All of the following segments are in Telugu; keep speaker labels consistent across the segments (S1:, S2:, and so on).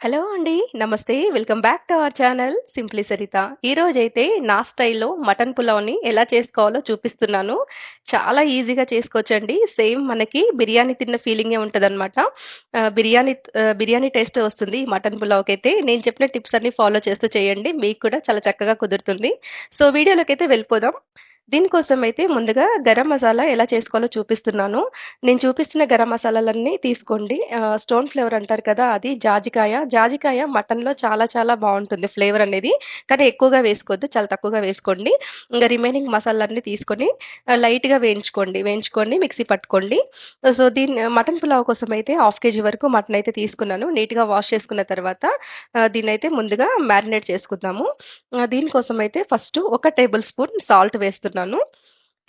S1: హలో అండి. నమస్తే. Welcome back to our channel simply Saritha. ఈరోజైతే నా స్టైల్‌లో మటన్ పులావ్‌ని ఎలా చేసుకోవాలో చూపిస్తున్నాను. చాలా ఈజీగా చేసుకోవచ్చండి. సేమ్ మనకి బిర్యానీ తిన్న ఫీలింగే ఉంటదనమాట. బిర్యానీ టేస్టే వస్తుంది ఈ మటన్ పులావ్‌కైతే. నేను చెప్పిన టిప్స్ అన్నీ ఫాలో చేస్తూ చేయండి. మీకు కూడా చాలా చక్కగా కుదురుతుంది. సో, వీడియోలోకైతే వెళ్ళిపోదాం. దీనికోసం అయితే ముందుగా గరం మసాలా ఎలా చేసుకోవాలో చూపిస్తున్నాను. నేను చూపిస్తున్న గరం మసాలాలన్నీ తీసుకోండి. స్టోన్ ఫ్లేవర్ అంటారు కదా! అది జాజికాయ. జాజికాయ మటన్‌లో చాలా చాలా బావుంటుంది ఫ్లేవర్ అనేది. కానీ ఎక్కువగా వేసుకోవద్దు. చాలా తక్కువగా వేసుకోండి. ఇంగ రిమైనింగ్ మసాలాలన్నీ తీసుకొని లైట్‌గా వేయించుకోండి. వేయించుకొని మిక్సీ పట్టుకోండి. సో, మటన్ పులావ్ కోసం అయితే హాఫ్ కేజీ వరకు మటన్ అయితే తీసుకున్నాను. నీట్‌గా వాష్ చేసుకున్న తర్వాత దీన్నైతే ముందుగా మ్యారినేట్ చేసుకుందాము. దీనికోసం అయితే ఫస్టు ఒక టేబుల్ స్పూన్ సాల్ట్ వేస్తున్నాను.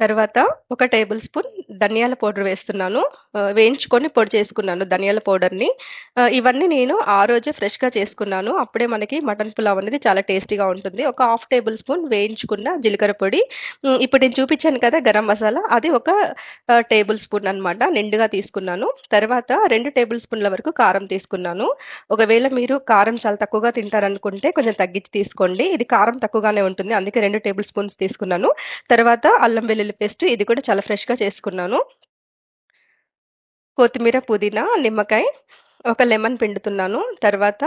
S1: తర్వాత ఒక టేబుల్ స్పూన్ ధనియాల పౌడర్ వేస్తున్నాను. వేయించుకొని పొడి చేసుకున్నాను ధనియాల పౌడర్‌ని. ఇవన్నీ నేను ఆ రోజే ఫ్రెష్‌గా చేసుకున్నాను. అప్పుడే మనకి మటన్ పులావ్ అనేది చాలా టేస్టీగా ఉంటుంది. ఒక హాఫ్ టేబుల్ స్పూన్ వేయించుకున్న జీలకర్ర పొడి. ఇప్పుడు నేను చూపించాను కదా గరం మసాలా అది ఒక టేబుల్ స్పూన్ అనమాట. నిండుగా తీసుకున్నాను. తర్వాత 2 టేబుల్ స్పూన్ల వరకు కారం తీసుకున్నాను. ఒకవేళ మీరు కారం చాలా తక్కువగా తింటారనుకుంటే కొంచెం తగ్గించి తీసుకోండి. ఇది కారం తక్కువగానే ఉంటుంది. అందుకే 2 టేబుల్ స్పూన్స్ తీసుకున్నాను. తర్వాత అల్లం వెల్లుల్లి పేస్ట్ ఇది కూడా చాలా ఫ్రెష్‌గా చేసుకున్నాను. కొత్తిమీర, పుదీనా, నిమ్మకాయ, ఒక లెమన్ పిండుతున్నాను. తర్వాత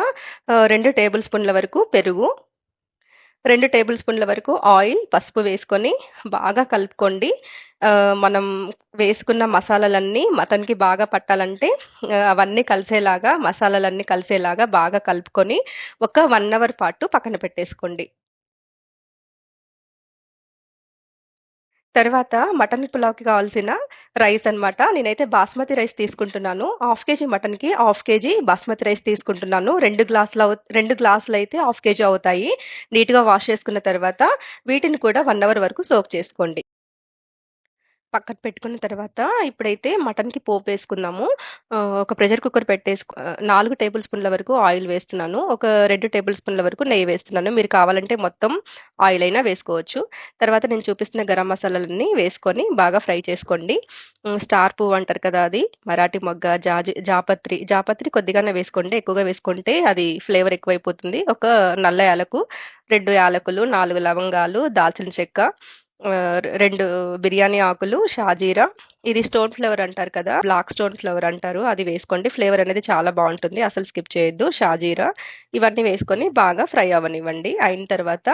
S1: 2 టేబుల్ స్పూన్ల వరకు పెరుగు, 2 టేబుల్ స్పూన్ల వరకు ఆయిల్, పసుపు వేసుకొని బాగా కలుపుకోండి. మనం వేసుకున్న మసాలాలన్నీ మటన్‌కి బాగా పట్టాలంటే అవన్నీ కలిసేలాగా మసాలాలన్నీ కలిసేలాగా బాగా కలుపుకొని ఒక 1 అవర్ పాటు పక్కన పెట్టేసుకోండి. తర్వాత మటన్ పులావ్‌కి కావాల్సిన రైస్ అన్నమాట. నేనైతే బాస్మతి రైస్ తీసుకుంటున్నాను. హాఫ్ కేజీ మటన్‌కి హాఫ్ కేజీ బాస్మతి రైస్ తీసుకుంటున్నాను. 2 గ్లాసులైతే హాఫ్ కేజీ అవుతాయి. నీట్‌గా వాష్ చేసుకున్న తర్వాత వీటిని కూడా 1 అవర్ వరకు సోక్ చేసుకోండి. పక్కన పెట్టుకున్న తర్వాత ఇప్పుడైతే మటన్‌కి పోపేసుకుందాము. ఒక ప్రెషర్ కుక్కర్ 4 టేబుల్ స్పూన్ల వరకు ఆయిల్ వేస్తున్నాను. ఒక 2 టేబుల్ స్పూన్ల వరకు నెయ్యి వేస్తున్నాను. మీరు కావాలంటే మొత్తం ఆయిల్ అయినా వేసుకోవచ్చు. తర్వాత నేను చూపిస్తున్న గరం మసాలాలన్నీ వేసుకొని బాగా ఫ్రై చేసుకోండి. స్టార్ పువ్వు అంటారు కదా! అది, మరాఠీ మొగ్గ, జాపత్రి కొద్దిగానే వేసుకోండి. ఎక్కువగా వేసుకుంటే అది ఫ్లేవర్ ఎక్కువైపోతుంది. ఒక నల్ల యాలకు, 2 యాలకులు, 4 లవంగాలు, దాల్చిన చెక్క, 2 బిర్యానీ ఆకులు, షాజీరా, ఇది స్టోన్ ఫ్లవర్ అంటారు కదా! బ్లాక్ స్టోన్ ఫ్లవర్ అంటారు. అది వేసుకోండి. ఫ్లేవర్ అనేది చాలా బావుంటుంది. అసలు స్కిప్ చేయొద్దు. షాజీరా ఇవన్నీ వేసుకొని బాగా ఫ్రై అవ్వనివ్వండి. అయిన తర్వాత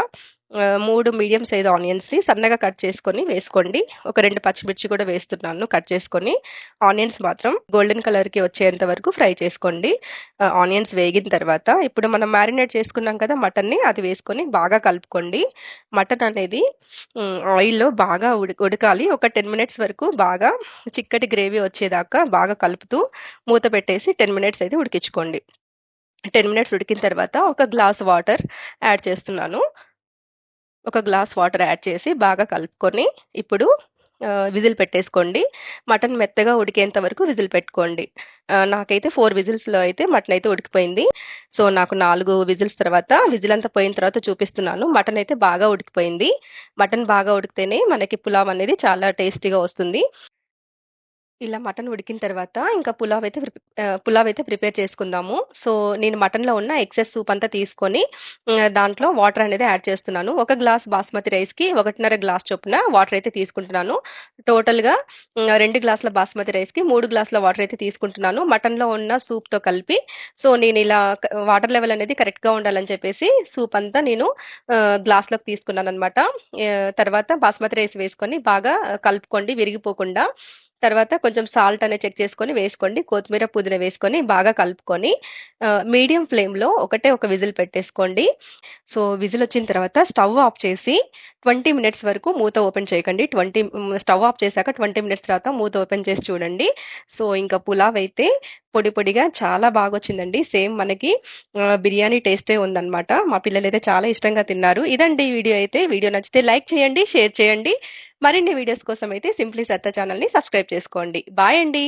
S1: 3 మీడియం సైజ్ ఆనియన్స్‌ని సన్నగా కట్ చేసుకొని వేసుకోండి. ఒక 2 పచ్చిమిర్చి కూడా వేస్తున్నాను కట్ చేసుకొని. ఆనియన్స్ మాత్రం గోల్డెన్ కలర్‌కి వచ్చేంత వరకు ఫ్రై చేసుకోండి. ఆనియన్స్ వేగిన తర్వాత ఇప్పుడు మనం మ్యారినేట్ చేసుకున్నాం కదా మటన్‌ని, అది వేసుకొని బాగా కలుపుకోండి. మటన్ అనేది ఆయిల్‌లో బాగా ఉడకాలి. ఒక 10 మినిట్స్ వరకు బాగా చిక్కటి గ్రేవీ వచ్చేదాకా బాగా కలుపుతూ మూత పెట్టేసి 10 మినిట్స్ అయితే ఉడికించుకోండి. 10 మినిట్స్ ఉడికిన తర్వాత ఒక గ్లాస్ వాటర్ యాడ్ చేస్తున్నాను. ఒక గ్లాస్ వాటర్ యాడ్ చేసి బాగా కలుపుకొని ఇప్పుడు విజిల్ పెట్టేసుకోండి. మటన్ మెత్తగా ఉడికేంత వరకు విజిల్ పెట్టుకోండి. నాకైతే 4 విజిల్స్‌లో అయితే మటన్ అయితే ఉడికిపోయింది. సో, నాకు 4 విజిల్స్ తర్వాత విజిల్ అంతా పోయిన తర్వాత చూపిస్తున్నాను. మటన్ అయితే బాగా ఉడికిపోయింది. మటన్ బాగా ఉడికితేనే మనకి పులావ్ అనేది చాలా టేస్టీగా వస్తుంది. ఇలా మటన్ ఉడికిన తర్వాత ఇంకా పులావ్ అయితే ప్రిపేర్ చేసుకుందాము. సో, నేను మటన్‌లో ఉన్న ఎక్సెస్ సూప్ అంతా తీసుకొని దాంట్లో వాటర్ అనేది యాడ్ చేస్తున్నాను. ఒక గ్లాస్ బాస్మతి రైస్‌కి 1.5 గ్లాస్ చొప్పున వాటర్ అయితే తీసుకుంటున్నాను. టోటల్‌గా 2 గ్లాసుల బాస్మతి రైస్‌కి 3 గ్లాసుల వాటర్ అయితే తీసుకుంటున్నాను. మటన్‌లో ఉన్న సూప్‌తో కలిపి. సో, నేనిలా వాటర్ లెవెల్ అనేది కరెక్ట్‌గా ఉండాలని చెప్పేసి సూప్ అంతా నేను గ్లాస్‌లోకి తీసుకున్నాననమాట. తర్వాత బాస్మతి రైస్ వేసుకొని బాగా కలుపుకోండి విరిగిపోకుండా. తర్వాత కొంచెం సాల్ట్ అనేది చెక్ చేసుకొని వేసుకోండి. కొత్తిమీర, పుదీనా వేసుకొని బాగా కలుపుకొని మీడియం ఫ్లేమ్‌లో ఒక విజిల్ పెట్టేసుకోండి. సో, విజిలొచ్చిన తర్వాత స్టవ్ ఆఫ్ చేసి 20 మినిట్స్ వరకు మూత ఓపెన్ చేయకండి. స్టవ్ ఆఫ్ చేశాక 20 మినిట్స్ తర్వాత మూత ఓపెన్ చేసి చూడండి. సో, ఇంకా పులావ్ అయితే పొడి పొడిగా చాలా బాగొచ్చిందండి. సేమ్ మనకి బిర్యానీ టేస్టే ఉందనమాట. మా పిల్లలైతే చాలా ఇష్టంగా తిన్నారు. ఇదండి ఈ వీడియో అయితే. వీడియో నచ్చితే లైక్ చేయండి, షేర్ చేయండి. మరిన్ని వీడియోస్ కోసం అయితే సింప్లీ సరిత ఛానెల్‌ని సబ్స్క్రైబ్ చేసుకోండి. బాయ్ అండి.